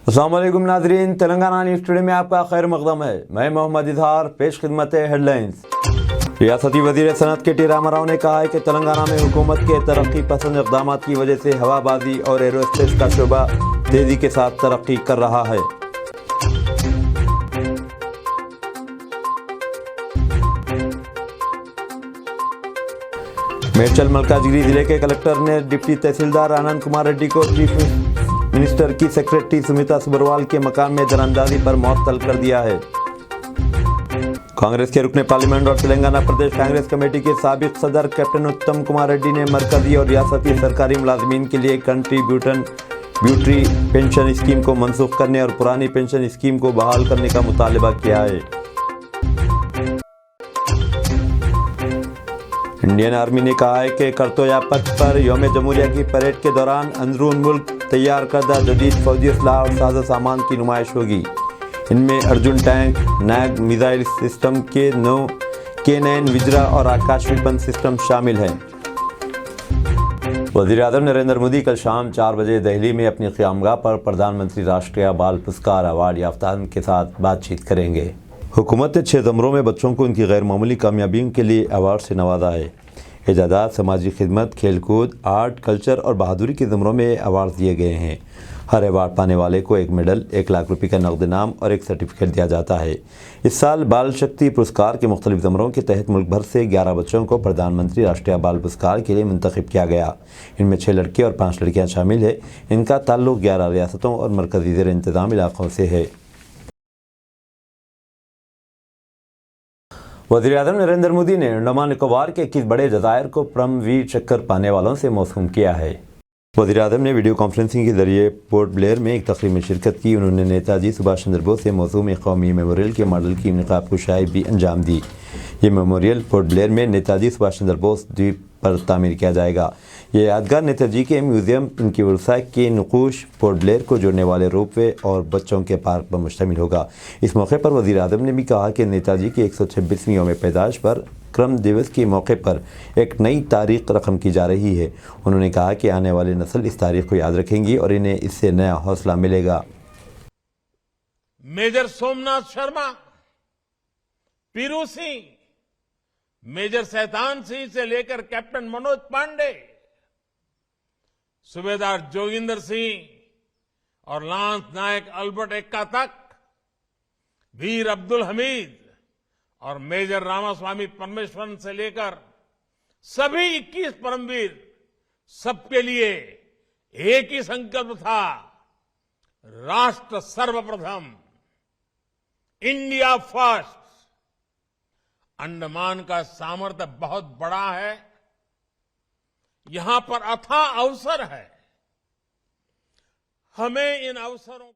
अस्सलाम वालेकुम नाजरीन, तेलंगाना न्यूज़ टुडे में आपका खैर मकदम है। मैं मोहम्मद इजहार, पेश खिदमत हेडलाइंस। रियासती वजीर सनत के टी रामाराव ने कहा है कि तेलंगाना में हुकूमत के तरक्की पसंद इक़दाम की वजह से हवाबाजी और एरोस्पेस का शोबा तेज़ी के साथ तरक्की कर रहा है। मेडचल मलकाजगिरी जिले के कलेक्टर ने डिप्टी तहसीलदार आनंद कुमार रेड्डी को चीफ मिनिस्टर की सेक्रेटरी सुमिता सुबरवाल के मकान में दरअंदाजी पर मुअत्तल कर दिया है। कांग्रेस के रुकने पार्लियामेंट और तेलंगाना प्रदेश कांग्रेस कमेटी के साबिक सदर कैप्टन उत्तम कुमार रेड्डी ने मरकजी और रियासती सरकारी मुलाजमीन के लिए कंट्रीब्यूटरी पेंशन स्कीम को मनसूख करने और पुरानी पेंशन स्कीम को बहाल करने का मुतालबा किया है। इंडियन आर्मी ने कहा है कि करतोया पथ पर यौम जमहूरिया की परेड के दौरान अंदरून मुल्क तैयार करदा जदीद फौजी असलाह और साजो सामान की नुमाइश होगी। इनमें Arjun tank, nag missile system के 9 K9 विजरा और आकाश विपन सिस्टम शामिल हैं। वज़ीर-ए-आज़म नरेंद्र मोदी कल शाम 4 बजे दिल्ली में अपनी क़यामगाह पर प्रधानमंत्री राष्ट्रीय बाल पुरस्कार अवार्ड याफ्तान के साथ बातचीत करेंगे। हुकूमत ने 6 ज़मरों में बच्चों को उनकी गैर मामूली कामयाबियों के लिए अवार्ड से नवाजा है। इजाज़त, समाजी खिदमत, खेलकूद, आर्ट, कल्चर और बहादुरी के ज़मरों में अवार्ड दिए गए हैं। हर अवार्ड पाने वाले को एक मेडल, 1 लाख रुपये का नकद इनाम और एक सर्टिफिकेट दिया जाता है। इस साल बाल शक्ति पुरस्कार के मुख्तलिफ ज़मरों के तहत मुल्क भर से 11 बच्चों को प्रधानमंत्री राष्ट्रीय बाल पुरस्कार के लिए मुंतखब किया गया। इनमें 6 लड़के और 5 लड़कियाँ शामिल हैं। इनका ताल्लुक 11 रियासतों और मरकज़ी ज़ेर इंतज़ाम इलाक़ों से है। वज़ीर-ए-आज़म नरेंद्र मोदी ने अंडमान निकोबार के 21 बड़े जज़ायर को परमवीर चक्कर पाने वालों से मौसूम किया है। वज़ीर-ए-आज़म ने वीडियो कॉन्फ्रेंसिंग के जरिए पोर्ट ब्लेयर में एक तकरीब में शिरकत की। उन्होंने नेताजी सुभाष चंद्र बोस से मौसूम एक कौमी मेमोरियल के मॉडल की इनक़ाब कुशाई भी अंजाम दी। ये मेमोरियल पोर्ट ब्लेयर में नेताजी सुभाष चंद्र बोस द्वीप पर तामीर किया जाएगा। ये यादगार नेताजी के म्यूज़ियम, इनकी वर्सा के नक़ूश, पोर्ट ब्लेयर को जोड़ने वाले रोपवे और बच्चों के पार्क पर मुश्तमिल होगा। इस मौके पर वज़ीर-ए-आज़म ने भी कहा कि नेताजी की 126वीं यौम पैदाइश पर क्रम दिवस के मौके पर एक नई तारीख़ रकम की जा रही है। उन्होंने कहा कि आने वाली नस्ल इस तारीख़ को याद रखेंगी और इन्हें इससे नया हौसला मिलेगा। मेजर सोमनाथ शर्मा, पीरू सिंह, मेजर शैतान सिंह से लेकर कैप्टन मनोज पांडे, सूबेदार जोगिंदर सिंह और लांस नायक अल्बर्ट एक्का तक, वीर अब्दुल हमीद और मेजर रामास्वामी परमेश्वरन से लेकर सभी 21 परमवीर, सबके लिए एक ही संकल्प था, राष्ट्र सर्वप्रथम, इंडिया फर्स्ट। अंडमान का सामर्थ्य बहुत बड़ा है, यहां पर अथाह अवसर है। हमें इन अवसरों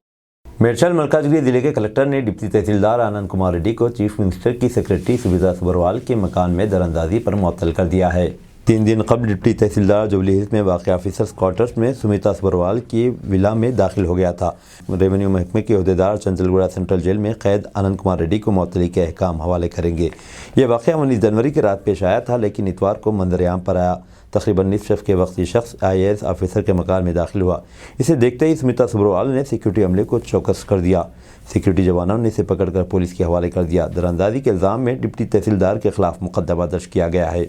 मेडचल मलकाजगिरी जिले के कलेक्टर ने डिप्टी तहसीलदार आनंद कुमार रेड्डी को चीफ मिनिस्टर की सेक्रेटरी सुमिता सुबरवाल के मकान में दरअंदाजी पर मुअत्तल कर दिया है। 3 दिन कबल डिप्टी तहसीलदार जुबली हिल्स में वाक़ ऑफिसर्स क्वार्टर्स में सुमिता सुबरवाल की विला में दाखिल हो गया था। रेवेन्यू महकमे के अहदेदार चंचलगुड़ा सेंट्रल जेल में कैद आनंद कुमार रेड्डी को मुअत्तली के अहकाम हवाले करेंगे। यह वाक़या 19 जनवरी की रात पेश आया था, लेकिन इतवार को मंजर-ए-आम पर आया। तकरीबन निस्फ शफ़ के वक्त ये शख्स IAS ऑफिसर के मकान में दाखिल हुआ। इसे देखते ही सुमिता सुबरवाल ने सिक्योरिटी अमले को चौकस कर दिया। सिक्योरिटी जवानों ने इसे पकड़कर पुलिस के हवाले कर दिया। दरअंदाजी के इल्ज़ाम में डिप्टी तहसीलदार के खिलाफ मुकदमा दर्ज किया गया है।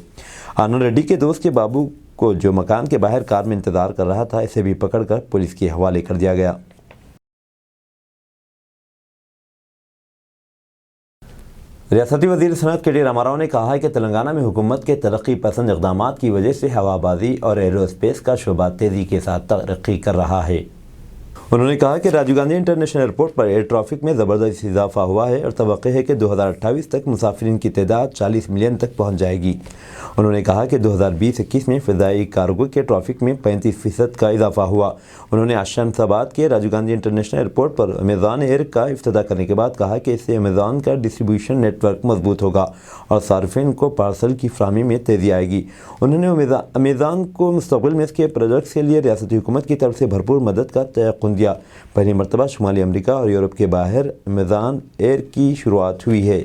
आनंद रेड्डी के दोस्त के बाबू को, जो मकान के बाहर कार में इंतजार कर रहा था, इसे भी पकड़कर पुलिस के हवाले कर दिया गया। रियासती वज़ीर सनत के टी रामाराव ने कहा है कि तेलंगाना में हुकूमत के तरक्की पसंद इक़दाम की वजह से हवाबाजी और एरोस्पेस का शोबा तेज़ी के साथ तरक्की कर रहा है। उन्होंने कहा कि राजीव गांधी इंटरनेशनल एयरपोर्ट पर एयर ट्रैफिक में ज़बरदस्त इजाफा हुआ है और तवक्को है कि 2028 तक मुसाफिरीन की तादाद 40 मिलियन तक पहुँच जाएगी। उन्होंने कहा कि 2020-21 में फ़िज़ाई कार्गो के ट्रैफिक में 35% का इजाफा हुआ। उन्होंने आज शमशाबाद के राजीव गांधी इंटरनेशनल एयरपोर्ट पर अमेज़ॉन एयर का इफ्तिताह करने के बाद कहा कि इससे अमेज़ॉन का डिस्ट्रीब्यूशन नेटवर्क मजबूत होगा और सार्फिन को पार्सल की फ़राहमी में तेज़ी आएगी। उन्होंने अमेज़ॉन को मुस्तक़बिल में इसके प्रोजेक्ट्स के लिए रियासती हुकूमत की तरफ से भरपूर मदद का तयक़ुन दिया। पहली मरतबा शुमाली अमरीका और यूरोप के बाहर अमेज़ॉन एयर की शुरुआत हुई है।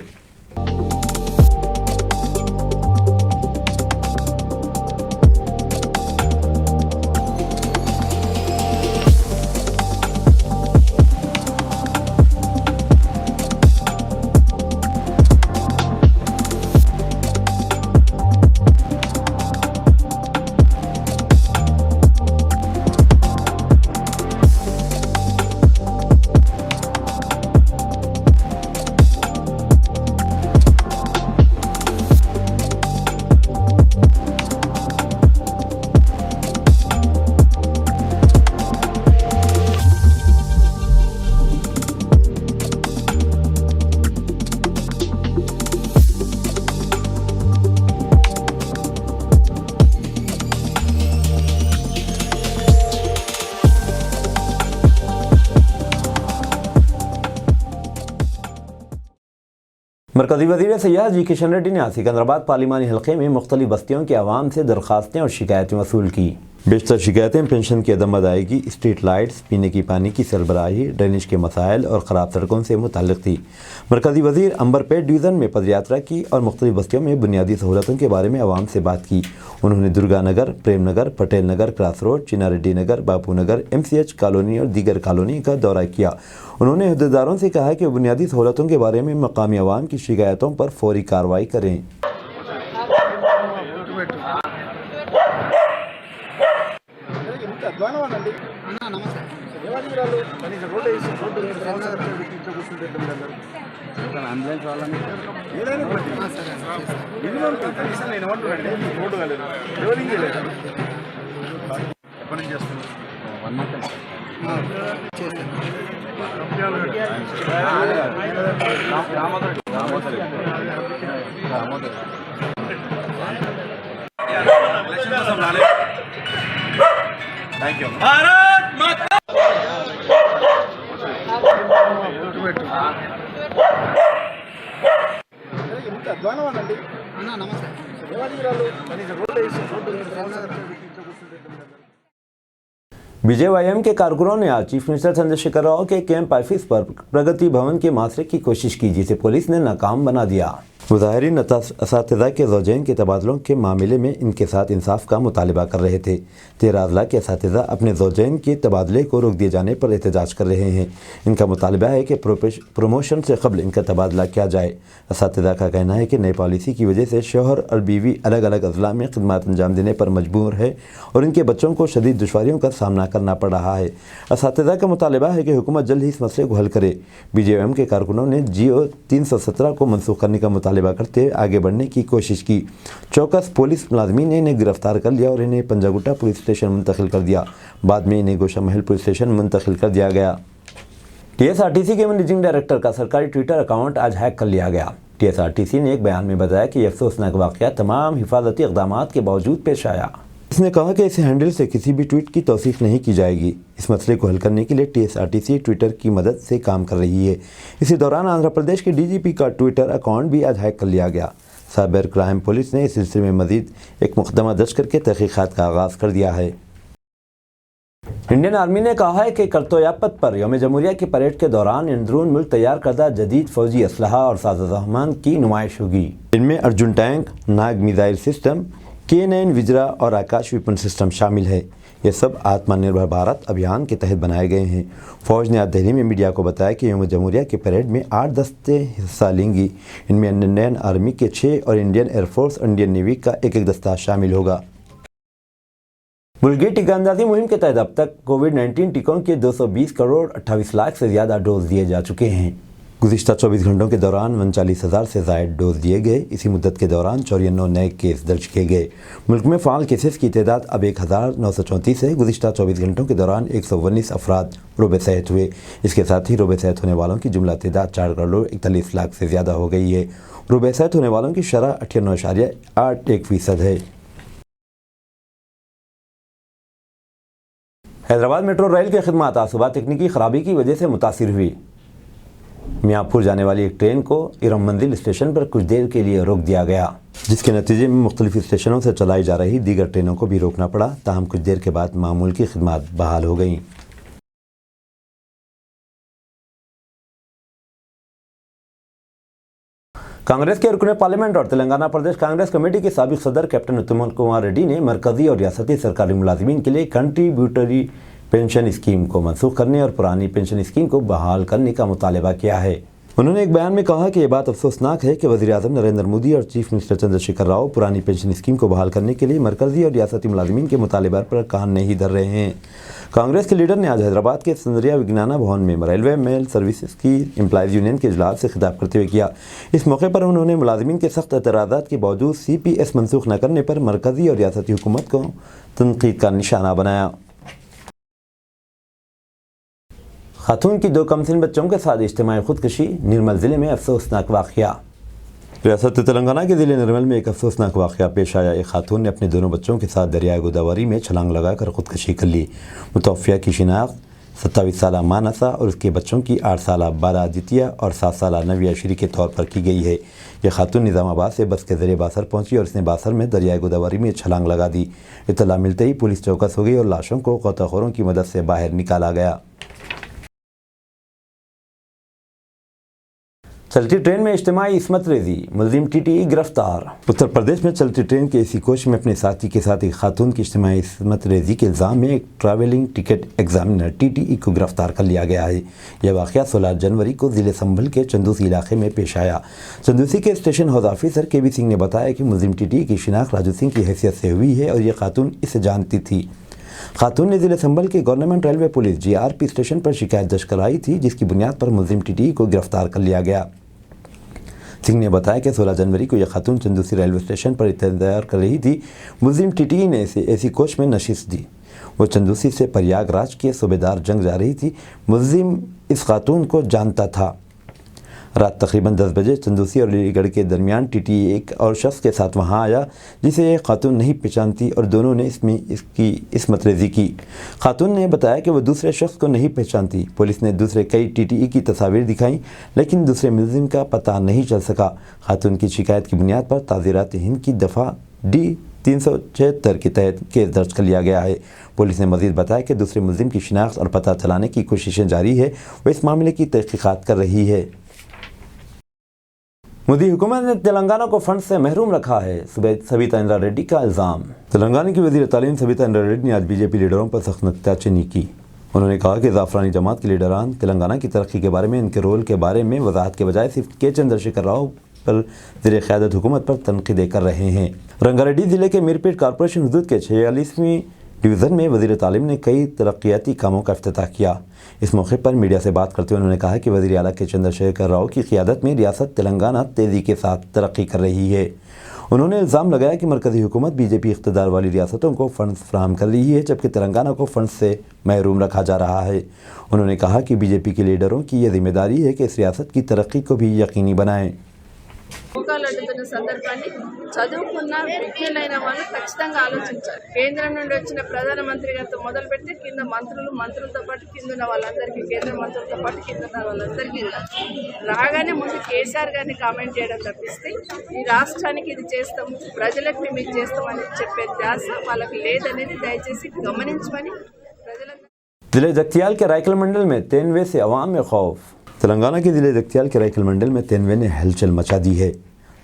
مرکزی وزیر سیاحت جی کشن ریڈی نے آج سکندرآباد پارلیمانی حلقے میں مختلف بستیوں کے عوام سے درخواستیں اور شکایتیں وصول کی۔ بیشتر شکایتیں پنشن کی عدم ادائیگی، اسٹریٹ لائٹس، پینے کی پانی کی سربراہی، ڈرینیج کے مسائل اور خراب سڑکوں سے متعلق تھی۔ مرکزی وزیر امبرپیٹ ڈویژن میں پدیاترا کی اور مختلف بستیوں میں بنیادی سہولتوں کے بارے میں عوام سے بات کی۔ انہوں نے Durga Nagar, Prem Nagar, Patel Nagar, cross road, Chinna Reddy Nagar, Bapu Nagar, MCH colony اور دیگر کالونی کا دورہ کیا۔ انہوں نے عہدیداروں سے کہا کہ وہ بنیادی سہولتوں کے بارے میں مقامی عوام کی شکایتوں پر فوری کارروائی کریں۔ BJYM کے کارکنوں نے آج چیف منسٹر چندر شیکھر راؤ کے کیمپ آفس پر پرگتی بھون کے محاصرے کی کوشش کی، جسے پولیس نے ناکام بنا دیا۔ مظاہرین اساتذہ کے زوجین کے تبادلوں کے معاملے میں ان کے ساتھ انصاف کا مطالبہ کر رہے تھے۔ 13 اضلاع کے اساتذہ اپنے زوجین کے تبادلے کو روک دیے جانے پر احتجاج کر رہے ہیں۔ ان کا مطالبہ ہے کہ پروموشن سے قبل ان کا تبادلہ کیا جائے۔ اساتذہ کا کہنا ہے کہ نئی پالیسی کی وجہ سے شوہر اور بیوی الگ الگ اضلاع میں خدمات انجام دینے پر مجبور ہے اور ان کے بچوں کو شدید دشواریوں کا سامنا کرنا پڑ رہا ہے۔ اساتذہ کا مطالبہ ہے کہ حکومت جلد ہی اس مسئلے کو حل کرے۔ BJYM کے کارکنوں نے GO 317 کو منسوخ کرنے کا مطالبہ کرتے آگے بڑھنے کی کوشش کی۔ چوکس پولیس ملازمین نے انہیں گرفتار کر لیا اور انہیں پنجاگٹا پولیس اسٹیشن منتقل کر دیا۔ بعد میں انہیں گوشہ محل پولیس اسٹیشن منتقل کر دیا گیا۔ TSRTC کے منیجنگ ڈائریکٹر کا سرکاری ٹویٹر اکاؤنٹ آج ہیک کر لیا گیا۔ TSRTC نے ایک بیان میں بتایا کہ یہ افسوسناک واقعہ تمام حفاظتی اقدامات کے باوجود پیش آیا۔ اس نے کہا کہ اس ہینڈل سے کسی بھی ٹویٹ کی توثیق نہیں کی جائے گی۔ اس مسئلے کو حل کرنے کے لیے TSRTC ٹویٹر کی مدد سے کام کر رہی ہے۔ اسی دوران آندھرا پردیش کے DGP کا ٹویٹر اکاؤنٹ بھی آج ہیک کر لیا گیا۔ سائبر کرائم پولیس نے اس سلسلے میں مزید ایک مقدمہ درج کر کے تحقیقات کا آغاز کر دیا ہے۔ انڈین آرمی نے کہا ہے کہ کرتویاپت پر یوم جمہوریہ کی پریڈ کے دوران اندرون ملک تیار کردہ جدید فوجی اسلحہ اور سازوسامان کی نمائش ہوگی۔ ان میں ارجن ٹینک، ناگ میزائل سسٹم، K9 وجرا اور آکاش ویپن سسٹم شامل ہے۔ یہ سب آتما نربھر بھارت ابھیان کے تحت بنائے گئے ہیں۔ فوج نے آج دہلی میں میڈیا کو بتایا کہ یوم جمہوریہ کی پریڈ میں 8 دستے حصہ لیں گی۔ ان میں انڈین آرمی کے 6 اور انڈین ایئر فورس اور انڈین نیوی کا ایک دستہ شامل ہوگا۔ ملک کی ٹیکہ اندازی مہم کے تحت اب تک کووڈ-19 ٹیکوں کے 220 کروڑ 28 لاکھ سے زیادہ ڈوز دیے جا چکے ہیں۔ گزشتہ 24 گھنٹوں کے دوران 39,000 سے زائد ڈوز دیے گئے۔ اسی مدت کے دوران 94 نئے کیس درج کیے گئے۔ ملک میں فعال کیسز کی تعداد اب 1,934 ہے۔ گزشتہ 24 گھنٹوں کے دوران 119 افراد روبے صحت ہوئے۔ اس کے ساتھ ہی روبے صحت ہونے والوں کی جملہ تعداد 4 کروڑ 41 لاکھ سے زیادہ ہو گئی ہے۔ روبے صحت ہونے والوں کی شرح 98.81% ہے۔ حیدرآباد میٹرو ریل کی خدمات آج صبح تکنیکی خرابی کی وجہ سے متاثر ہوئی۔ میاں جانے والی ایک ٹرین کو ارم منزل اسٹیشن پر کچھ دیر کے لیے روک دیا گیا، جس کے نتیجے میں مختلف اسٹیشنوں سے چلائی جا رہی دیگر ٹرینوں کو بھی روکنا پڑا، تاہم کچھ دیر کے بعد معمول کی خدمات بحال ہو گئیں۔ کانگریس کے رکن پارلیمنٹ اور تلنگانہ پردیش کانگریس کمیٹی کے سابق صدر کیپٹن اتم کمار ریڈی نے مرکزی اور ریاستی سرکاری ملازمین کے لیے کنٹریبیوٹری پینشن اسکیم کو منسوخ کرنے اور پرانی پینشن اسکیم کو بحال کرنے کا مطالبہ کیا ہے۔ انہوں نے ایک بیان میں کہا کہ یہ بات افسوسناک ہے کہ وزیر اعظم نریندر مودی اور چیف منسٹر چندر شیکھر راؤ پرانی پینشن اسکیم کو بحال کرنے کے لیے مرکزی اور ریاستی ملازمین کے مطالبات پر کان نہیں دھر رہے ہیں۔ کانگریس کے لیڈر نے آج حیدرآباد کے سندریا وگنانا بھون میں ریلوے میل سروسز کی امپلائیز یونین کے اجلاس سے خطاب کرتے ہوئے کیا۔ اس موقع پر انہوں نے ملازمین کے سخت اعتراضات کے باوجود CPS منسوخ نہ کرنے پر مرکزی اور ریاستی حکومت کو تنقید کا نشانہ بنایا۔ خاتون کی 2 کمسن بچوں کے ساتھ اجتماعی خودکشی، نرمل ضلع میں افسوسناک واقعہ۔ ریاست تلنگانہ کے ضلع نرمل میں ایک افسوسناک واقعہ پیش آیا۔ ایک خاتون نے اپنے دونوں بچوں کے ساتھ دریائے گوداوری میں چھلانگ لگا کر خودکشی کر لی۔ متوفیہ کی شناخت 27 साला मानसा और उसके बच्चों की 8 साला बाला आदित्य और 7 साला नव्या श्री के तौर पर की गई है। यह खातून निज़ामाबाद से बस के ज़रिए बासर पहुंची और इसने बासर में दरियाए गोदावरी में छलांग लगा दी। इत्तला मिलते ही पुलिस चौकस हो गई और लाशों को गोताखोरों की मदद से बाहर निकाला गया। चलती ट्रेन में इज्तिमाई इस्मत रेजी, मुलजिम टीटीई गिरफ्तार। उत्तर प्रदेश में चलती ट्रेन के एसी कोच में अपने साथी के साथ एक खातून की इज्तिमाई इस्मत रेजी के इल्ज़ाम में एक ट्रैवलिंग टिकट एग्जामिनर टीटीई को गिरफ्तार कर लिया गया है। यह वाक़या 16 जनवरी को ज़िले संभल के चंदूसी इलाके में पेश आया। चंदूसी के स्टेशन हाउस ऑफिसर केबी सिंह ने बताया कि मुलजिम टीटीई की शिनाख्त राजू सिंह की हैसियत से हुई है और यह खातून इसे जानती थी। खातून ने ज़िले संभल के government railway police GRP station पर शिकायत दर्ज कराई थी, जिसकी बुनियाद पर मुलजिम टीटीई को गिरफ्तार कर लिया गया। सिंह ने बताया कि 16 जनवरी को यह खातून चंदूसी रेलवे स्टेशन पर इंतजार कर रही थी। मुलजिम टीटीई ने इसे एसी कोच में नशिस्त दी। वो चंदूसी से प्रयागराज के सूबेदार जंग जा रही थी। मुलजिम इस खातून को जानता था। रात तकरीबन 10 बजे चंदूसी और अलीगढ़ के दरमियान टीटीई एक और शख्स के साथ वहां आया, जिसे यह खातून नहीं पहचानती और दोनों ने इसकी इस्मत रेजी की। खातून ने बताया कि वह दूसरे शख्स को नहीं पहचानती। पुलिस ने दूसरे कई टीटीई की तस्वीर दिखाई, लेकिन दूसरे मुलजिम का पता नहीं चल सका। खातून की शिकायत की बुनियाद पर ताज़ीरात हिंद की दफ़ा D 376 के तहत केस दर्ज कर लिया गया है। पुलिस ने मज़ीद बताया कि दूसरे मुलजिम की शिनाख्त और पता चलाने की कोशिशें जारी है। वह इस मामले की तहक़ीक़ात कर रही है। मोदी हुकूमत ने तेलंगाना को फंड से महरूम रखा है, सविता इंद्रा रेड्डी का इल्ज़ाम। तेलंगाना की वज़ीर तालीम सविता इंद्रा रेड्डी ने आज बीजेपी लीडरों पर सख्त नुक्ताचीनी की। उन्होंने कहा कि ज़ाफ़रानी जमात के लीडरान तेलंगाना की तरक्की के बारे में, इनके रोल के बारे में वजाहत के बजाय सिर्फ के चंद्रशेखर राव पर ज़ेर क़यादत हुकूमत पर तनक़ीदें कर रहे हैं। रंगारेड्डी ज़िले के मीरपेट कॉरपोरेशन हुदूद के 46वीं डिवीज़न में वज़ीर तालीम ने कई तरक्याती कामों का इफ्तिताह किया। इस मौके पर मीडिया से बात करते हुए उन्होंने कहा कि वज़ीर आला के चंद्रशेखर राव की क़ियादत में रियासत तेलंगाना तेज़ी के साथ तरक्की कर रही है। उन्होंने इल्ज़ाम लगाया कि मरकज़ी हुकूमत बीजेपी इक़्तिदार वाली रियासतों को फ़ंड फराहम कर रही है, जबकि तेलंगाना को फ़ंड से महरूम रखा जा रहा है। उन्होंने कहा कि बीजेपी के लीडरों की यह जिम्मेदारी है कि इस रियासत की तरक्की को भी यकीनी बनाएँ। అడుగుతున్న సందర్భాన్ని చదువుకున్న విజ్ఞులైన వాళ్ళు ఖచ్చితంగా ఆలోచించాలి. కేంద్రం నుండి వచ్చిన ప్రధానమంత్రి గారితో మొదలు పెడితే కింద మంత్రులతో పాటు కింద ఉన్న వాళ్ళందరికీ, కేంద్ర మంత్రులతో పాటు కింద ఉన్న వాళ్ళందరికీ రాగానే ముందు కేసీఆర్ గారిని కామెంట్ చేయడం తప్పిస్తే ఈ రాష్ట్రానికి ఇది చేస్తాం, ప్రజలకు మేము ఇది చేస్తామని చెప్పే ధ్యాస వాళ్ళకి లేదనేది దయచేసి గమనించమని ప్రజలందరూ। ज़िले जगतियाल के रायकल मंडल में तेनवे से अवाम में खौफ। तेलंगाना के ज़िले जगतियाल के रायकल मंडल में तेनवे ने हलचल मचा दी है।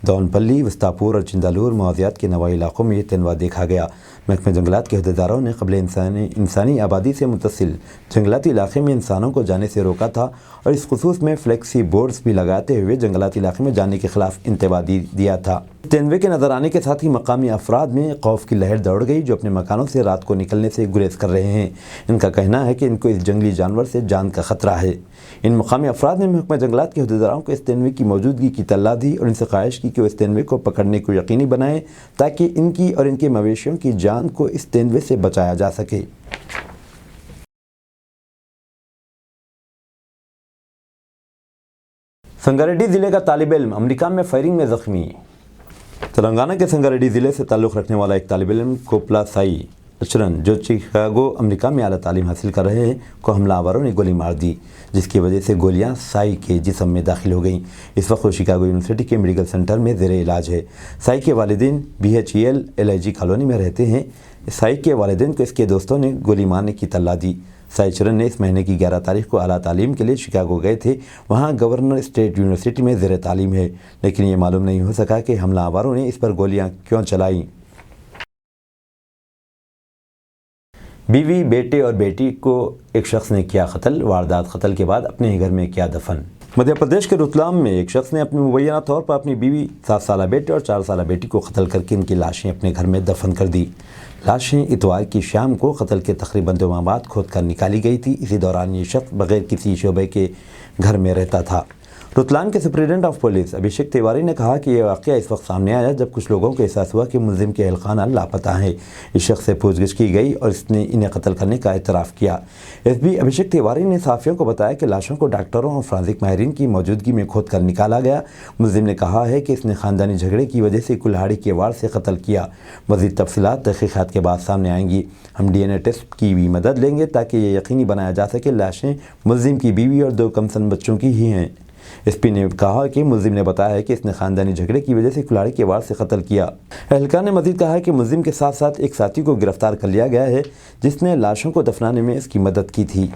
दौनपल्ली, विस्तापुर और चिंदालूर मवादियात के नवाई इलाकों में ये तेनवा देखा गया। महकमे जंगलात के अहदेदारों ने क़ब्ल इंसानी आबादी से मुतसिल जंगलाती इलाके में इंसानों को जाने से रोका था और इस खुसूस में फ्लेक्सी बोर्ड्स भी लगाते हुए जंगलाती इलाके में जाने के खिलाफ इंतबा दिया था। तेनवे के नज़र आने के साथ ही मकामी अफराद में खौफ की लहर दौड़ गई, जो अपने मकानों से रात को निकलने से गुरेज कर रहे हैं। इनका कहना है कि इनको इस जंगली जानवर से जान का ख़तरा है। इन मकामी अफराद ने महकमा जंगलात के अहदेदारों को इस तेनवे की मौजूदगी की तल्ला दी और इनसे ख्वाहिश की कि वो इस तेनवे को पकड़ने को यकीनी बनाएं, ताकि इनकी और इनके मवेशियों की जान को इस तेनवे से बचाया जा सके। संगारेड्डी ज़िले का तालिब इल्म अमेरिका में फायरिंग में ज़ख्मी। तेलंगाना के संगारेड्डी ज़िले से ताल्लुक़ रखने वाला एक तालिब इल्म कोपला साई अचरन, जो शिकागो अमेरिका में आला तालीम हासिल कर रहे हैं, को हमलावरों ने गोली मार दी, जिसकी वजह से गोलियां साई के जिस्म में दाखिल हो गईं। इस वक्त वो शिकागो यूनिवर्सिटी के मेडिकल सेंटर में ज़ेरे इलाज है। साई के वालिदैन BHEL LIG कॉलोनी में रहते हैं। साई के वालिदैन को इसके दोस्तों ने गोली मारने की तल्ला दी। साई चरण ने इस महीने की 11 तारीख को आला तालीम के लिए शिकागो गए थे। वहाँ गवर्नर स्टेट यूनिवर्सिटी में ज़ेरे तालीम है, लेकिन ये मालूम नहीं हो सका कि हमलावरों ने इस पर गोलियाँ क्यों चलाईं। बीवी, बेटे और बेटी को एक शख्स ने किया कत्ल। वारदात कत्ल के बाद अपने ही घर में किया दफन। मध्य प्रदेश के रुतलाम में एक शख्स ने अपने मुबैना तौर पर अपनी बीवी, 7 साला बेटे और 4 साला बेटी को कत्ल करके इनकी लाशें अपने घर में दफन कर दी। लाशें इतवार की शाम को कत्ल के तकरीबन 2 माह बाद खोद कर निकाली गई थी। इसी दौरान ये शख्स बगैर किसी शोबे के घर में रहता था। रतलाम के superintendent of police Abhishek Tiwari ने कहा कि यह वाकया इस वक्त सामने आया जब कुछ लोगों को एहसास हुआ कि मुलजिम के अहलखाना लापता है। इस शख्स से पूछगिछ की गई और इसने इन्हें कत्ल करने का इतराफ़ किया। एसपी अभिषेक तिवारी ने साफियों को बताया कि लाशों को डॉक्टरों और फॉरेंसिक माहिरीन की मौजूदगी में खोद कर निकाला गया। मुलजिम ने कहा है कि इसने ख़ानदानी झगड़े की वजह से कुल्हाड़ी के वार से कत्ल किया। मज़ीद तफसीलात तहक़ीक़ात के बाद सामने आएंगी। हम DNA टेस्ट की भी मदद लेंगे ताकि ये यकीनी बनाया जा सके लाशें मुलजिम की बीवी और 2 कमसन बच्चों की ही हैं। एसपी ने कहा कि मुलजिम ने बताया है कि इसने खानदानी झगड़े की वजह से कुल्हाड़ी के वार से कत्ल किया। एहलकार ने मजीद कहा है कि मुलजिम के साथ साथ एक साथी को गिरफ्तार कर लिया गया है जिसने लाशों को दफनाने में इसकी मदद की थी।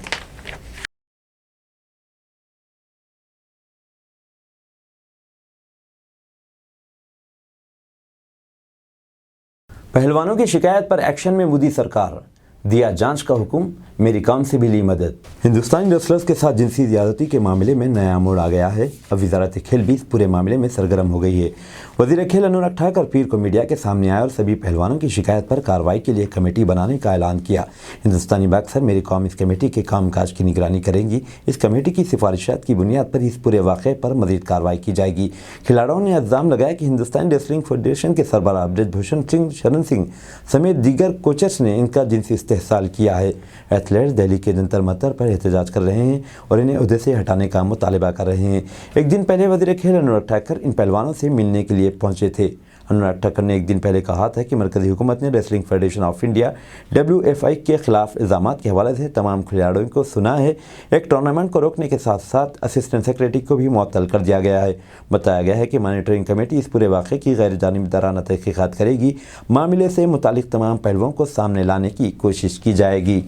पहलवानों की शिकायत पर एक्शन में मोदी सरकार, दिया जांच का हुक्म, मेरी काम से भी ली मदद। हिंदुस्तानी रेसलर्स के साथ जिनसी ज़्यादती के मामले में नया मोड़ आ गया है। अब वजारत खेल भी इस पूरे मामले में सरगर्म हो गई है। वज़ीर खेल अनुराग ठाकुर पीर को मीडिया के सामने आए और सभी पहलवानों की शिकायत पर कार्रवाई के लिए कमेटी बनाने का ऐलान किया। हिंदुस्तानी बॉक्सर मेरी कौम इस कमेटी के कामकाज की निगरानी करेंगी। इस कमेटी की सिफारिशात की बुनियाद पर इस पूरे वाक़े पर मज़ीद कार्रवाई की जाएगी। खिलाड़ियों ने इल्ज़ाम लगाया कि हिंदुस्तानी रेसलिंग फेडरेशन के सरबराह बृजभूषण सिंह, शरण सिंह समेत दीगर कोचेस ने इनका जिनसी इस्तेहसाल किया है। एथलीट्स दिल्ली के जंतर मंतर पर एहतजाज कर रहे हैं और इन्हें ओहदे से हटाने का मुतालबा कर रहे हैं। एक दिन पहले वज़ीर खेल अनुराग ठाकुर इन पहलवानों से मिलने के लिए पहुंचे थे। अनुराग ठाकुर ने एक दिन पहले कहा था कि मरकज़ी हुकूमत ने wrestling federation of India WFI के खिलाफ इल्ज़ामात के हवाले से तमाम खिलाड़ियों को सुना है। एक टूर्नामेंट को रोकने के साथ साथ असिस्टेंट सेक्रेटरी को भी मुअत्तल कर दिया गया है। बताया गया है कि मॉनिटरिंग कमेटी इस पूरे वाक़े की गैर जानिबदाराना तहक़ीक़ात करेगी। मामले से मुतालिक तमाम पहलुओं को सामने लाने की कोशिश की जाएगी।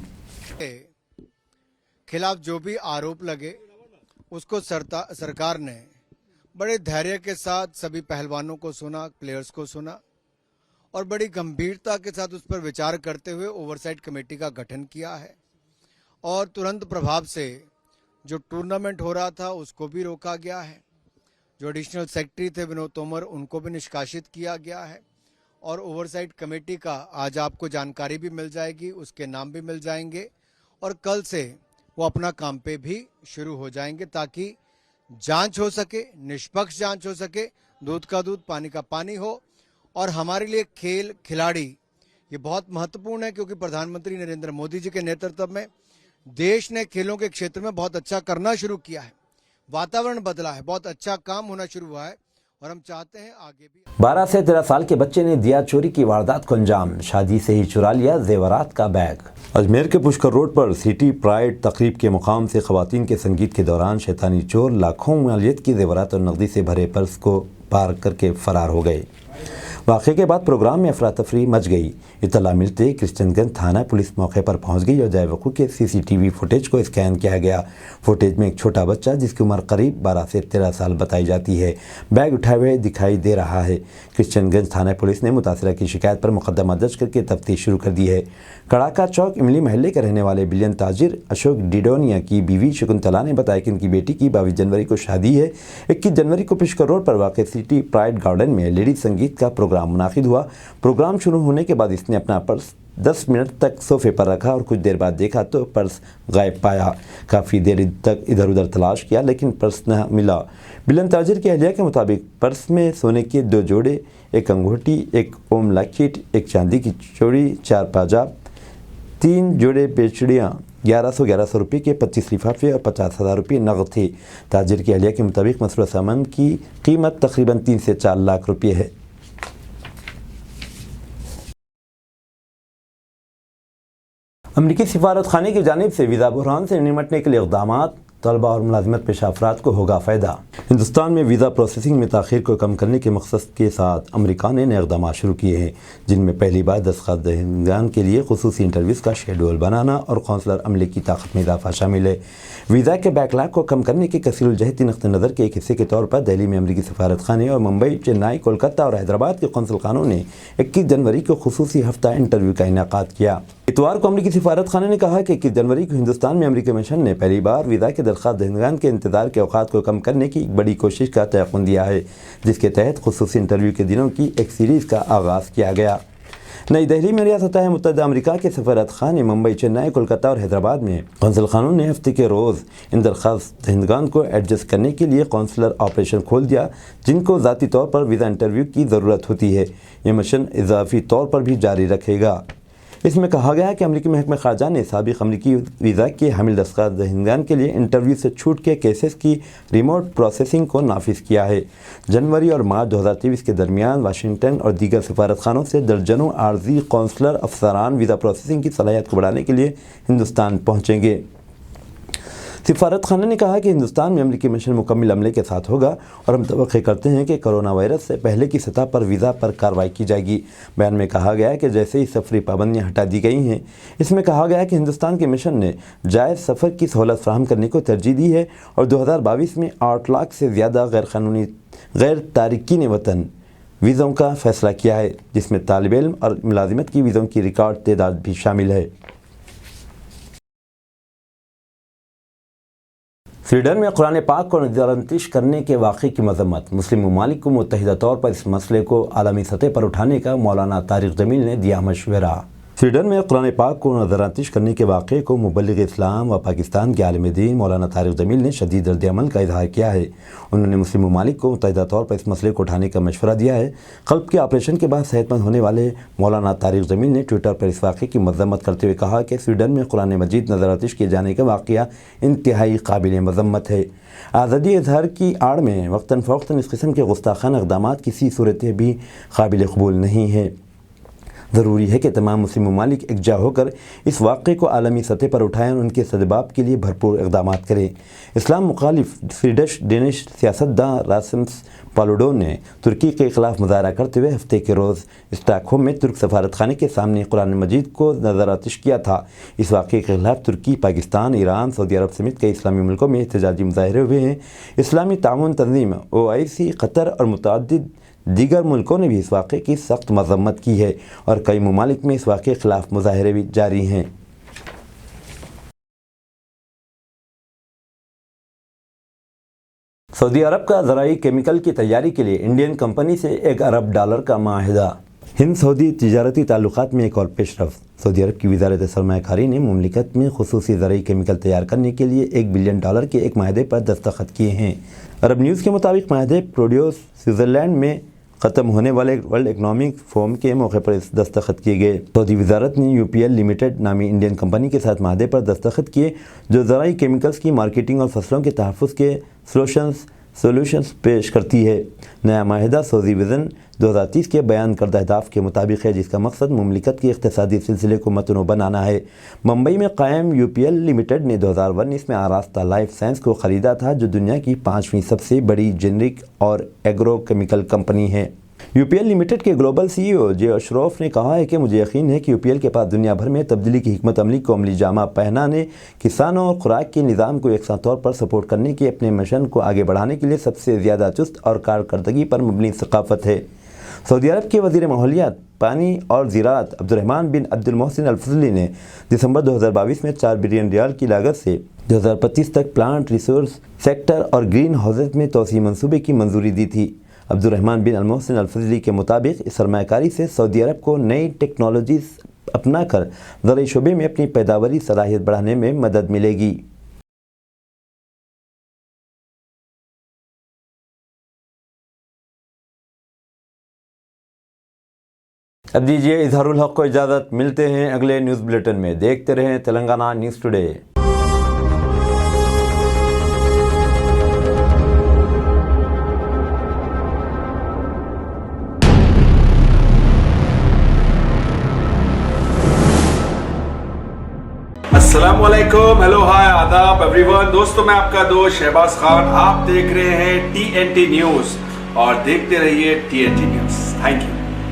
खिलाफ जो भी आरोप लगे उसको सरकार ने बड़े धैर्य के साथ सभी पहलवानों को सुना, प्लेयर्स को सुना और बड़ी गंभीरता के साथ उस पर विचार करते हुए ओवरसाइट कमेटी का गठन किया है और तुरंत प्रभाव से जो टूर्नामेंट हो रहा था उसको भी रोका गया है। जो एडिशनल सेक्रेटरी थे विनोद तोमर, उनको भी निष्कासित किया गया है और ओवरसाइट कमेटी का आज आपको जानकारी भी मिल जाएगी, उसके नाम भी मिल जाएंगे और कल से वो अपना काम पे भी शुरू हो जाएंगे ताकि जांच हो सके, निष्पक्ष जांच हो सके, दूध का दूध पानी का पानी हो। और हमारे लिए खेल, खिलाड़ी ये बहुत महत्वपूर्ण है क्योंकि प्रधानमंत्री नरेंद्र मोदी जी के नेतृत्व में देश ने खेलों के क्षेत्र में बहुत अच्छा करना शुरू किया है। वातावरण बदला है, बहुत अच्छा काम होना शुरू हुआ है और हम चाहते हैं आगे भी। 12 से 13 साल के बच्चे ने दिया चोरी की वारदात को अंजाम, शादी से ही चुरा लिया जेवरात का बैग। अजमेर के पुष्कर रोड पर सिटी प्राइड तकरीब के मुकाम से खवातीन के संगीत के दौरान शैतानी चोर लाखों मालियत की जेवरात और नकदी से भरे पर्स को पार करके फरार हो गए। वाक़े के बाद प्रोग्राम में अफरा तफरी मच गई। इत्तला मिलते ही क्रिश्चियनगंज थाना पुलिस मौके पर पहुंच गई और जायवकू के CCTV फुटेज को स्कैन किया गया। फुटेज में एक छोटा बच्चा जिसकी उम्र करीब 12 से 13 साल बताई जाती है बैग उठाए हुए दिखाई दे रहा है। क्रिश्चियनगंज थाना पुलिस ने मुतासिरा की शिकायत पर मुकदमा दर्ज करके तफ्तीश शुरू कर दी है। कड़ाका चौक इमली महल्ले के रहने वाले बिलियन ताजिर अशोक डिडोनिया की बीवी शकुंतला ने बताया कि उनकी बेटी की 22 जनवरी को शादी है। 21 जनवरी को पुष्कर रोड पर वाक़ सिटी प्राइड गार्डन में लेडीज संगीत का प्रोग्राम मुनाकिद हुआ। प्रोग्राम शुरू होने के बाद इसने अपना पर्स 10 मिनट तक सोफे पर रखा और कुछ देर बाद देखा तो पर्स गायब पाया। काफ़ी देर तक इधर उधर तलाश किया लेकिन पर्स न मिला। बिलन ताजिर की अहलिया के मुताबिक पर्स में सोने के 2 जोड़े, एक अंगूठी, एक ओम लॉकेट, एक चांदी की चूड़ी, 4 पाजाब, 3 जोड़े बेचड़ियाँ, 1100 रुपये के 25 लिफाफे और 50,000 रुपये नगद थे। ताजिर की अहलिया के मुताबिक मसरूफ़ सामान की कीमत तकरीबन 3 से 4 लाख रुपये है। अमरीकी सिफारत खाने की जानिब से वीज़ा बहरान से निपटने के लिए इक़दामात, तलबा और मुलाजिमत पेशा अफराद को होगा फ़ायदा। हिंदुस्तान में वीज़ा प्रोसेसिंग में ताख़ीर को कम करने के मकसद के साथ अमेरिका ने नए इक़दामात शुरू किए हैं जिनमें पहली बार दस्तखत दहिंदगान के लिए ख़ुसूसी इंटरव्यूज़ का शेड्यूल बनाना और कौंसलर अमले की ताकत में इजाफा शामिल है। वीज़ा के बैकलॉग को कम करने के कसीरुल-जहती नक़्ते नज़र के एक हिस्से के तौर पर दिल्ली में अमरीकी सफारत खाने और मुंबई, चेन्नई, कोलकाता और हैदराबाद के कौंसल खानों ने 21 जनवरी को ख़ुसूसी हफ्ता इंटरव्यू का इनेकाद किया। इतवार को अमरीकी सफारत खाने ने कहा कि 21 जनवरी को हिंदुस्तान में अमरीकी मिशन ने पहली बार वीज़ा के दरख्वास्त दहिंदगान के इंतज़ार के औकात को कम करने की एक बड़ी कोशिश का तयक़ुन दिया है जिसके तहत ख़ुसूसी इंटरव्यू के दिनों की एक सीरीज़ का आगाज़ किया गया। نئی دہلی میں ریاستہائے متحدہ امریکہ کے سفارت خانے ممبئی، چنئی، کولکتہ اور حیدرآباد میں قونصل خانوں نے ہفتے کے روز ان درخواست دہندگان کو ایڈجسٹ کرنے کے لیے قونصلر آپریشن کھول دیا جن کو ذاتی طور پر ویزا انٹرویو کی ضرورت ہوتی ہے۔ یہ مشن اضافی طور پر بھی جاری رکھے گا۔ اس میں کہا گیا ہے کہ امریکی محکمہ خارجہ نے سابق امریکی ویزا کے حامل درخواست دہندگان کے لیے انٹرویو سے چھوٹ کے کیسز کی ریموٹ پروسیسنگ کو نافذ کیا ہے۔ جنوری اور مارچ 2023 کے درمیان واشنگٹن اور دیگر سفارت خانوں سے درجنوں عارضی قونصلر افسران ویزا پروسیسنگ کی صلاحیت کو بڑھانے کے لیے ہندوستان پہنچیں گے۔ سفارت خانہ نے کہا کہ ہندوستان میں امریکی مشن مکمل عملے کے ساتھ ہوگا اور ہم توقع کرتے ہیں کہ کرونا وائرس سے پہلے کی سطح پر ویزا پر کارروائی کی جائے گی۔ بیان میں کہا گیا ہے کہ جیسے ہی سفری پابندیاں ہٹا دی گئی ہیں، اس میں کہا گیا ہے کہ ہندوستان کے مشن نے جائز سفر کی سہولت فراہم کرنے کو ترجیح دی ہے اور 2022 میں 8 لاکھ سے زیادہ غیر تارکین وطن ویزوں کا فیصلہ کیا ہے، جس میں طالب علم اور ملازمت کی ویزوں کی ریکارڈ تعداد بھی شامل ہے۔ سویڈن میں قرآن پاک کو نظر انداز کرنے کے واقعے کی مذمت۔ مسلم ممالک کو متحدہ طور پر اس مسئلے کو عالمی سطح پر اٹھانے کا مولانا طارق جمیل نے دیا مشورہ۔ سویڈن میں قرآن پاک کو نظر انداز کرنے کے واقعے کو مبلغ اسلام و پاکستان کے عالم دین مولانا طارق جمیل نے شدید رد عمل کا اظہار کیا ہے۔ انہوں نے مسلم ممالک کو متحدہ طور پر اس مسئلے کو اٹھانے کا مشورہ دیا ہے۔ قلب کے آپریشن کے بعد صحت مند ہونے والے مولانا طارق جمیل نے ٹویٹر پر اس واقعے کی مذمت کرتے ہوئے کہا کہ سویڈن میں قرآن مجید نظر انداز کیے جانے کا واقعہ انتہائی قابل مذمت ہے۔ آزادی اظہار کی آڑ میں وقتاً فوقتاً اس قسم کے گستاخانہ اقدامات کسی صورت بھی قابل قبول نہیں ہے۔ ضروری ہے کہ تمام مسلم ممالک یکجا ہو کر اس واقعے کو عالمی سطح پر اٹھائیں اور ان کے سدباب کے لیے بھرپور اقدامات کریں۔ اسلام مخالف ڈینش سیاستداں راسمس پالوڈون نے ترکی کے خلاف مظاہرہ کرتے ہوئے ہفتے کے روز اسٹاک ہوم میں ترک سفارت خانے کے سامنے قرآن مجید کو نظر آتش کیا تھا۔ اس واقعے کے خلاف ترکی، پاکستان، ایران، سعودی عرب سمیت کئی اسلامی ملکوں میں احتجاجی مظاہرے ہوئے ہیں۔ اسلامی تعاون تنظیم OIC، قطر اور متعدد دیگر ملکوں نے بھی اس واقعے کی سخت مذمت کی ہے اور کئی ممالک میں اس واقعے کے خلاف مظاہرے بھی جاری ہیں۔ سعودی عرب کا زرعی کیمیکل کی تیاری کے لیے انڈین کمپنی سے $1 ارب کا معاہدہ۔ ہند سعودی تجارتی تعلقات میں ایک اور پیش رفت۔ سعودی عرب کی وزارت سرمایہ کاری نے مملکت میں خصوصی زرعی کیمیکل تیار کرنے کے لیے $1 بلین کے ایک معاہدے پر دستخط کیے ہیں۔ عرب نیوز کے مطابق معاہدے پروڈیوس سوئٹزرلینڈ میں ختم ہونے والے ورلڈ اکنامک فورم کے موقع پر دستخط کیے گئے۔ سعودی وزارت نے UPL لمیٹڈ نامی انڈین کمپنی کے ساتھ معاہدے پر دستخط کیے جو زرعی کیمیکلز کی مارکیٹنگ اور فصلوں کے تحفظ کے سولوشنز پیش کرتی ہے۔ نیا معاہدہ سعودی وژن 2030 کے بیان کردہ اہداف کے مطابق ہے، جس کا مقصد مملکت کے اقتصادی سلسلے کو متنوع بنانا ہے۔ ممبئی میں قائم UPL لمیٹڈ نے 2019 میں آراستہ لائف سائنس کو خریدا تھا، جو دنیا کی 5ویں سب سے بڑی جنرک اور ایگرو کیمیکل کمپنی ہے۔ UPL لمیٹڈ کے گلوبل CEO جے اشروف نے کہا ہے کہ مجھے یقین ہے کہ UPL کے پاس دنیا بھر میں تبدیلی کی حکمت عملی کو عملی جامہ پہنانے، کسانوں اور خوراک کے نظام کو یکساں طور پر سپورٹ کرنے کے اپنے مشن کو آگے بڑھانے کے لیے سب سے زیادہ چست اور کارکردگی پر مبنی ثقافت ہے۔ سعودی عرب کے وزیر ماحولیات، پانی اور زراعت عبدالرحمن بن عبد المحسن الفضلی نے دسمبر 2022 میں $4 بلین کی لاگت سے 2025 تک پلانٹ ریسورس سیکٹر اور گرین ہاؤسز میں توسیع منصوبے کی منظوری دی تھی۔ عبدالرحمن بن المحسن الفضلی کے مطابق اس سرمایہ کاری سے سعودی عرب کو نئی ٹیکنالوجیز اپنا کر زرعی شعبے میں اپنی پیداواری صلاحیت بڑھانے میں مدد ملے گی۔ اب دیجیے اظہار الحق کو اجازت، ملتے ہیں اگلے نیوز بلیٹن میں۔ دیکھتے رہیں تلنگانہ نیوز ٹوڈے۔ السلام علیکم، ہیلو، ہائے، آداب ایوری ون۔ دوستو، میں آپ کا دوست شہباز خان، آپ دیکھ رہے ہیں TNT نیوز اور دیکھتے رہیے TNT نیوز۔ Thank you.